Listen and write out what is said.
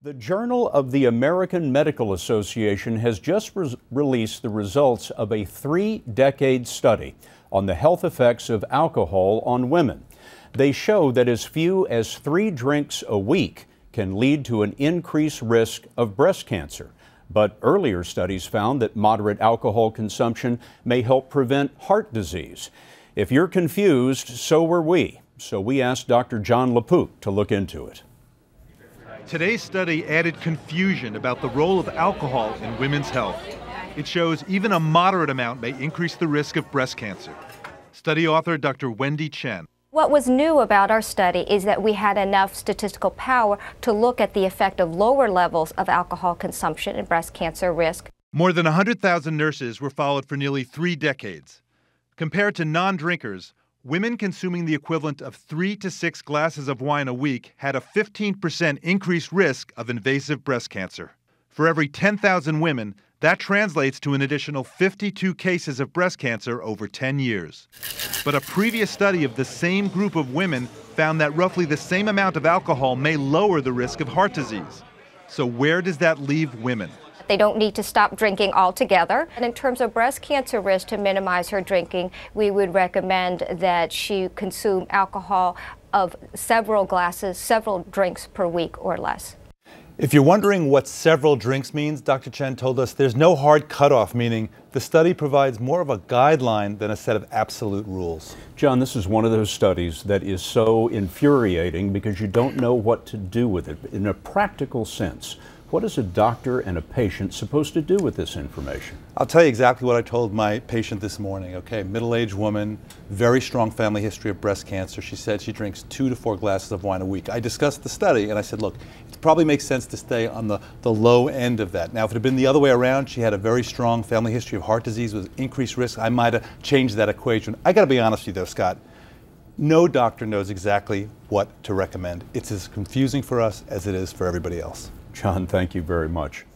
The Journal of the American Medical Association has just released the results of a 3-decade study on the health effects of alcohol on women. They show that as few as 3 drinks a week can lead to an increased risk of breast cancer. But earlier studies found that moderate alcohol consumption may help prevent heart disease. If you're confused, so were we. So we asked Dr. Jon LaPook to look into it. Today's study added confusion about the role of alcohol in women's health. It shows even a moderate amount may increase the risk of breast cancer. Study author Dr. Wendy Chen. What was new about our study is that we had enough statistical power to look at the effect of lower levels of alcohol consumption and breast cancer risk. More than 100,000 nurses were followed for nearly 3 decades. Compared to non-drinkers, women consuming the equivalent of 3 to 6 glasses of wine a week had a 15% increased risk of invasive breast cancer. For every 10,000 women, that translates to an additional 52 cases of breast cancer over 10 years. But a previous study of the same group of women found that roughly the same amount of alcohol may lower the risk of heart disease. So where does that leave women? They don't need to stop drinking altogether. And in terms of breast cancer risk, to minimize her drinking, we would recommend that she consume alcohol of several glasses, several drinks per week or less. If you're wondering what several drinks means, Dr. Chen told us there's no hard cutoff, meaning the study provides more of a guideline than a set of absolute rules. John, this is one of those studies that is so infuriating because you don't know what to do with it. In a practical sense, what is a doctor and a patient supposed to do with this information? I'll tell you exactly what I told my patient this morning. Okay, middle-aged woman, very strong family history of breast cancer. She said she drinks 2 to 4 glasses of wine a week. I discussed the study and I said, look, it probably makes sense to stay on the low end of that. Now, if it had been the other way around, she had a very strong family history of heart disease with increased risk, I might have changed that equation. I gotta be honest with you though, Scott. No doctor knows exactly what to recommend. It's as confusing for us as it is for everybody else. John, thank you very much.